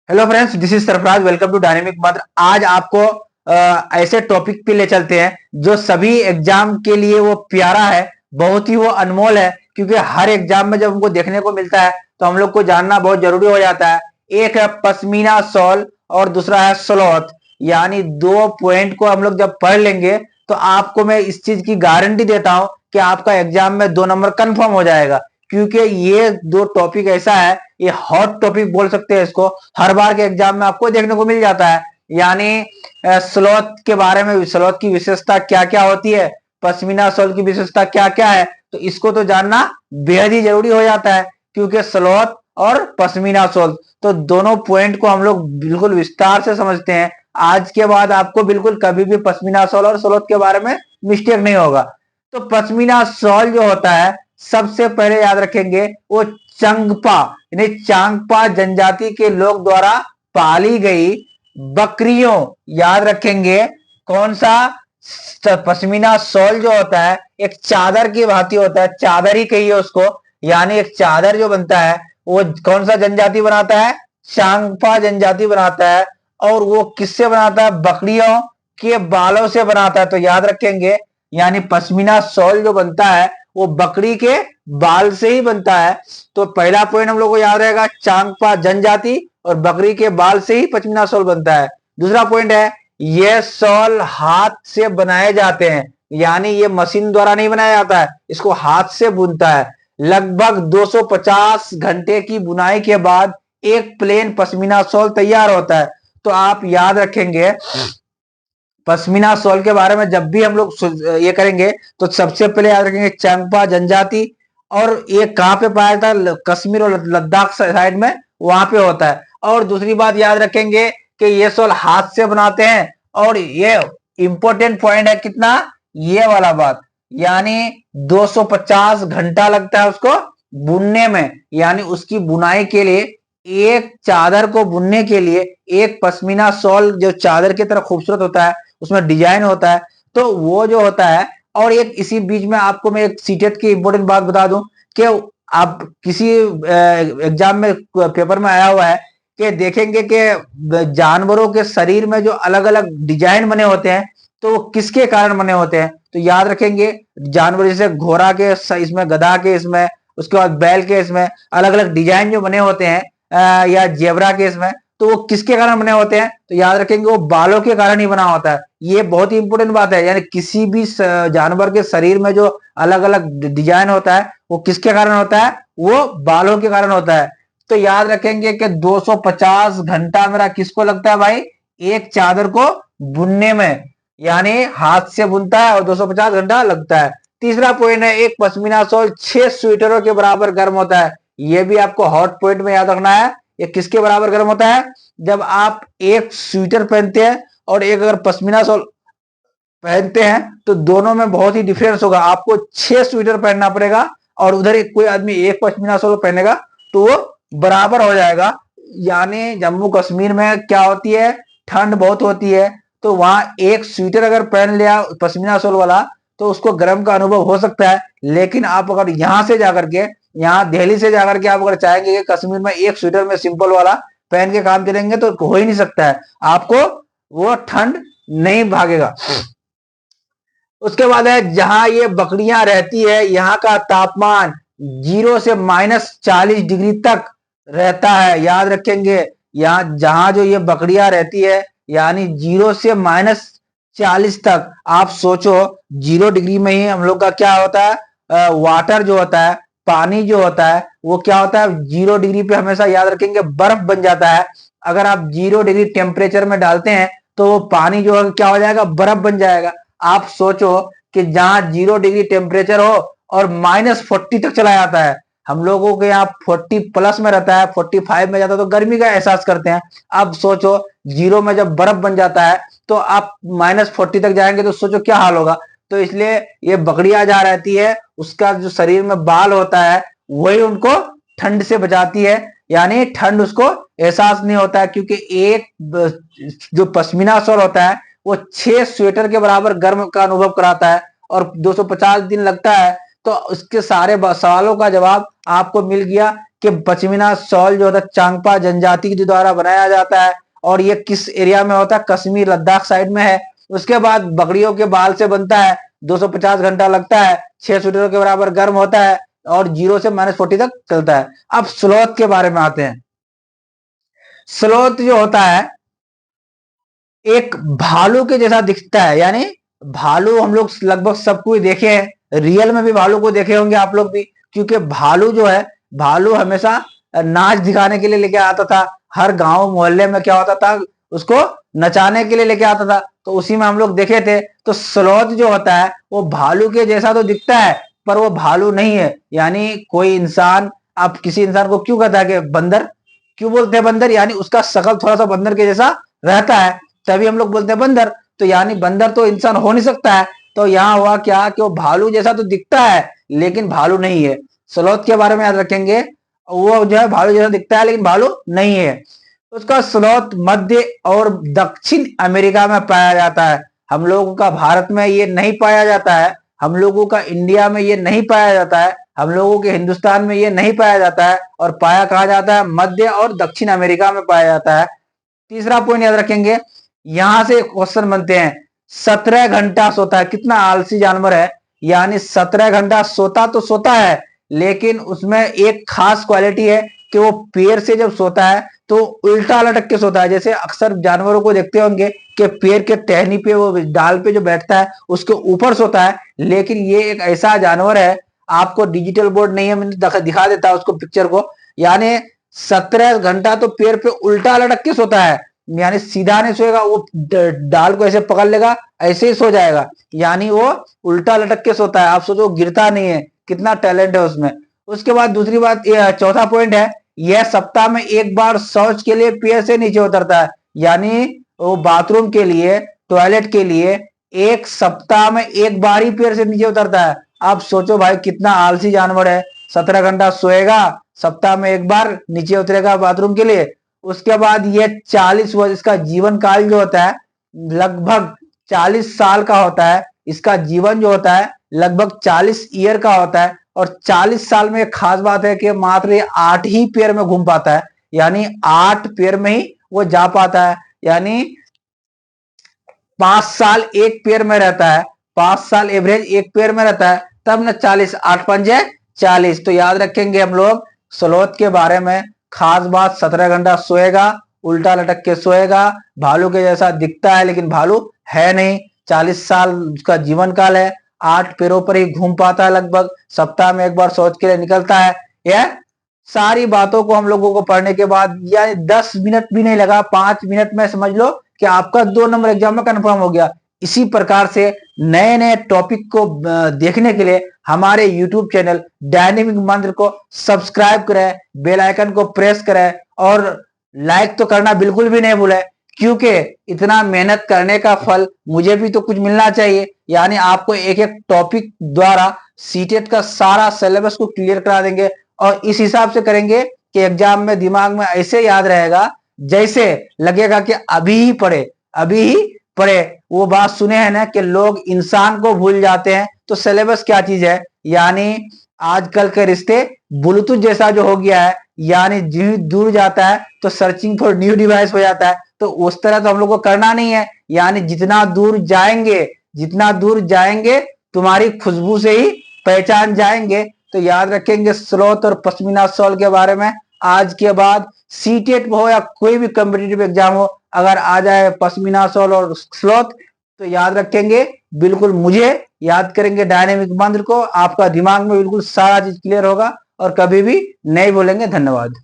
Hello friends, this is Sarfaraz. Welcome to dynamic Mantra. आज आपको ऐसे टॉपिक पे ले चलते हैं जो सभी एग्जाम के लिए वो प्यारा है, बहुत ही वो अनमोल है। क्योंकि हर एग्जाम में जब हमको देखने को मिलता है तो हम लोग को जानना बहुत जरूरी हो जाता है। एक है पश्मीना शॉल और दूसरा है स्लॉथ। यानी दो पॉइंट को हम लोग जब पढ़ लेंगे तो आपको मैं इस चीज की गारंटी देता हूं कि आपका एग्जाम में 2 नंबर कंफर्म हो जाएगा। क्योंकि ये दो टॉपिक ऐसा है, ये हॉट टॉपिक बोल सकते हैं इसको। हर बार के एग्जाम में आपको देखने को मिल जाता है। यानी स्लॉथ के बारे में, स्लॉथ की विशेषता क्या क्या होती है, पश्मीना शॉल की विशेषता क्या क्या है, तो इसको तो जानना बेहद ही जरूरी हो जाता है। क्योंकि स्लॉथ और पश्मीना शॉल तो दोनों पॉइंट को हम लोग बिल्कुल विस्तार से समझते हैं। आज के बाद आपको बिल्कुल कभी भी पश्मीना शॉल और स्लॉथ के बारे में मिस्टेक नहीं होगा। तो पश्मीना शॉल जो होता है, सबसे पहले याद रखेंगे वो चंगपा यानी चांगपा जनजाति के लोग द्वारा पाली गई बकरियों। याद रखेंगे कौन सा? पश्मीना शॉल जो होता है एक चादर की भांति होता है, चादर ही कहिए उसको। यानी एक चादर जो बनता है वो कौन सा जनजाति बनाता है? चांगपा जनजाति बनाता है। और वो किससे बनाता है? बकरियों के बालों से बनाता है। तो याद रखेंगे, यानी पश्मीना शॉल जो बनता है वो बकरी के बाल से ही बनता है। तो पहला पॉइंट हम लोग को याद रहेगा, चांगपा जनजाति और बकरी के बाल से ही पश्मीना शॉल बनता है। दूसरा पॉइंट है, ये शॉल हाथ से बनाए जाते हैं। यानी ये मशीन द्वारा नहीं बनाया जाता है, इसको हाथ से बुनता है। लगभग 250 घंटे की बुनाई के बाद एक प्लेन पश्मीना शॉल तैयार होता है। तो आप याद रखेंगे, पश्मीना शॉल के बारे में जब भी हम लोग ये करेंगे तो सबसे पहले याद रखेंगे चांगपा जनजाति। और ये कहां पे पाया जाता है? कश्मीर और लद्दाख साइड में, वहां पे होता है। और दूसरी बात याद रखेंगे कि ये शॉल हाथ से बनाते हैं। और ये इंपॉर्टेंट पॉइंट है कितना, ये वाला बात, यानी 250 घंटा लगता है उसको बुनने में। यानी उसकी बुनाई के लिए, एक चादर को बुनने के लिए, एक पश्मीना शॉल जो चादर की तरह खूबसूरत होता है, उसमें डिजाइन होता है, तो वो जो होता है। और एक इसी बीच में आपको मैं एक सीटेट की इंपॉर्टेंट बात बता दूं कि आप किसी एग्जाम में पेपर में आया हुआ है कि देखेंगे कि जानवरों के शरीर में जो अलग अलग डिजाइन बने होते हैं, तो वो किसके कारण बने होते हैं? तो याद रखेंगे, जानवर जैसे घोड़ा के इसमें, गधा के इसमें, उसके बाद बैल के इसमें अलग अलग डिजाइन जो बने होते हैं, या जेबरा के इसमें, तो वो किसके कारण बने होते हैं? तो याद रखेंगे वो बालों के कारण ही बना होता है। ये बहुत ही इंपॉर्टेंट बात है। यानी किसी भी जानवर के शरीर में जो अलग अलग डिजाइन होता है वो किसके कारण होता है? वो बालों के कारण होता है। तो याद रखेंगे कि 250 घंटा मेरा किसको लगता है भाई? एक चादर को बुनने में। यानी हाथ से बुनता है और 250 घंटा लगता है। तीसरा पॉइंट है, एक पश्मीना शॉल 6 स्वेटरों के बराबर गर्म होता है। यह भी आपको हॉट पॉइंट में याद रखना है। ये किसके बराबर गर्म होता है? जब आप एक स्वेटर पहनते हैं और एक अगर पश्मीना शॉल पहनते हैं तो दोनों में बहुत ही डिफरेंस होगा। आपको 6 स्वेटर पहनना पड़ेगा और उधर कोई आदमी एक पश्मीना शॉल पहनेगा तो वो बराबर हो जाएगा। यानी जम्मू कश्मीर में क्या होती है, ठंड बहुत होती है। तो वहां एक स्वेटर अगर पहन लिया पश्मीना शॉल वाला तो उसको गर्म का अनुभव हो सकता है। लेकिन आप अगर यहां से जाकर के, यहाँ दिल्ली से जाकर के आप अगर चाहेंगे कि कश्मीर में एक स्वेटर में सिंपल वाला पहन के काम करेंगे तो हो ही नहीं सकता है। आपको वो ठंड नहीं भागेगा। उसके बाद है, जहां ये बकरियां रहती है यहाँ का तापमान 0 से -40 डिग्री तक रहता है। याद रखेंगे, यहाँ जहां जो ये बकरियां रहती है, यानी 0 से -40 तक। आप सोचो 0 डिग्री में ही हम लोग का क्या होता है, वाटर जो होता है, पानी जो होता है, वो क्या होता है? 0 डिग्री पे हमेशा याद रखेंगे बर्फ बन जाता है। अगर आप 0 डिग्री टेम्परेचर में डालते हैं तो वो पानी जो है क्या हो जाएगा? बर्फ बन जाएगा। आप सोचो कि जहां 0 डिग्री टेम्परेचर हो और -40 तक चला जाता है। हम लोगों के यहाँ 40+ में रहता है, 45 में जाता है तो गर्मी का एहसास करते हैं। अब सोचो 0 में जब बर्फ बन जाता है तो आप -40 तक जाएंगे तो सोचो क्या हाल होगा। तो इसलिए ये बकरियां जहां रहती है उसका जो शरीर में बाल होता है वही उनको ठंड से बचाती है। यानी ठंड उसको एहसास नहीं होता है। क्योंकि एक जो पश्मीना शॉल होता है वो 6 स्वेटर के बराबर गर्म का अनुभव कराता है और 250 दिन लगता है। तो उसके सारे सवालों का जवाब आपको मिल गया कि पश्मीना शॉल जो होता है चांगपा जनजाति के द्वारा बनाया जाता है, और ये किस एरिया में होता है, कश्मीर लद्दाख साइड में है। उसके बाद बकरियों के बाल से बनता है, 250 घंटा लगता है, 6 स्वेटर के बराबर गर्म होता है, और 0 से -40 तक चलता है। अब स्लोथ के बारे में आते हैं। स्लोथ जो होता है एक भालू के जैसा दिखता है, यानी भालू हम लोग लगभग सब कोई देखे हैं, रियल में भी भालू को देखे होंगे आप लोग भी, क्योंकि भालू जो है, भालू हमेशा नाच दिखाने के लिए लेके आता था। हर गांव मोहल्ले में क्या होता था, उसको नचाने के लिए लेके आता था, तो उसी में हम लोग देखे थे। तो स्लोथ जो होता है वो भालू के जैसा तो दिखता है, पर वो भालू नहीं है। यानी कोई इंसान, आप किसी इंसान को क्यों कहता है कि बंदर, क्यों बोलते हैं बंदर, यानी उसका शकल थोड़ा सा बंदर के जैसा रहता है, तभी हम लोग बोलते हैं बंदर। तो यानी बंदर तो इंसान हो नहीं सकता है। तो यहाँ हुआ क्या कि वो भालू जैसा तो दिखता है लेकिन भालू नहीं है। स्लोथ के बारे में याद रखेंगे, वो जो है भालू जैसा दिखता है लेकिन भालू नहीं है। उसका स्लोथ मध्य और दक्षिण अमेरिका में पाया जाता है। हम लोगों का भारत में ये नहीं पाया जाता है, हम लोगों का इंडिया में ये नहीं पाया जाता है, हम लोगों के हिंदुस्तान में ये नहीं पाया जाता है, और पाया कहा जाता है मध्य और दक्षिण अमेरिका में पाया जाता है। तीसरा पॉइंट याद रखेंगे, यहां से क्वेश्चन बनते हैं, 17 घंटा सोता है, कितना आलसी जानवर है। यानी 17 घंटा सोता तो सोता है, लेकिन उसमें एक खास क्वालिटी है कि वो पैर से जब सोता है तो उल्टा लटक के सोता है। जैसे अक्सर जानवरों को देखते होंगे कि पैर के टहनी पे, वो डाल पे जो बैठता है उसके ऊपर सोता है, लेकिन ये एक ऐसा जानवर है, आपको डिजिटल बोर्ड नहीं है, मैंने दिखा देता है उसको पिक्चर को। यानी 17 घंटा तो पैर पे उल्टा लटक के सोता है, यानी सीधा नहीं सोएगा, वो डाल को ऐसे पकड़ लेगा, ऐसे ही सो जाएगा, यानी वो उल्टा लटक के सोता है। आप सोचो गिरता नहीं है, कितना टैलेंट है उसमें। उसके बाद दूसरी बात, चौथा पॉइंट है, यह सप्ताह में एक बार शौच के लिए पैर से नीचे उतरता है। यानी वो बाथरूम के लिए, टॉयलेट के लिए एक सप्ताह में एक बार ही पैर से नीचे उतरता है। आप सोचो भाई कितना आलसी जानवर है, 17 घंटा सोएगा, सप्ताह में एक बार नीचे उतरेगा बाथरूम के लिए। उसके बाद ये 40 वर्ष, इसका जीवन काल जो होता है लगभग 40 साल का होता है। इसका जीवन जो होता है लगभग 40 ईयर का होता है, और 40 साल में एक खास बात है कि मात्र ये 8 ही पैर में घूम पाता है, यानी 8 पैर में ही वो जा पाता है। यानी 5 साल एक पैर में रहता है, 5 साल एवरेज एक पैर में रहता है, तब न 40, 8 पंजे 40। तो याद रखेंगे हम लोग स्लोथ के बारे में खास बात, 17 घंटा सोएगा, उल्टा लटक के सोएगा, भालू के जैसा दिखता है लेकिन भालू है नहीं, 40 साल उसका जीवन काल है, 8 पैरों पर ही घूम पाता है लगभग, सप्ताह में एक बार शौच के लिए निकलता है। यह सारी बातों को हम लोगों को पढ़ने के बाद, यानी 10 मिनट भी नहीं लगा, 5 मिनट में समझ लो कि आपका 2 नंबर एग्जाम में कंफर्म हो गया। इसी प्रकार से नए नए टॉपिक को देखने के लिए हमारे YouTube चैनल डायनेमिक मंत्र को सब्सक्राइब करें, बेल आइकन को प्रेस करें, और लाइक तो करना बिल्कुल भी नहीं भूलें, क्योंकि इतना मेहनत करने का फल मुझे भी तो कुछ मिलना चाहिए। यानी आपको एक एक टॉपिक द्वारा सीटेट का सारा सिलेबस को क्लियर करा देंगे, और इस हिसाब से करेंगे कि एग्जाम में दिमाग में ऐसे याद रहेगा जैसे लगेगा कि अभी ही पढ़े, अभी ही पढ़े। वो बात सुने हैं ना कि लोग इंसान को भूल जाते हैं, तो सिलेबस क्या चीज है। यानी आजकल के रिश्ते ब्लूटूथ जैसा जो हो गया है, यानी जितनी दूर जाता है तो सर्चिंग फॉर न्यू डिवाइस हो जाता है, तो उस तरह तो हम लोग को करना नहीं है। यानी जितना दूर जाएंगे, जितना दूर जाएंगे तुम्हारी खुशबू से ही पहचान जाएंगे। तो याद रखेंगे स्लोथ और पश्मीना शॉल के बारे में। आज के बाद सीटेट हो या कोई भी कॉम्पिटिटिव एग्जाम हो, अगर आ जाए पश्मीना शॉल और स्लोथ, तो याद रखेंगे, बिल्कुल मुझे याद करेंगे डायनेमिक मंत्र को, आपका दिमाग में बिल्कुल सारा चीज क्लियर होगा और कभी भी नहीं भूलेंगे। धन्यवाद।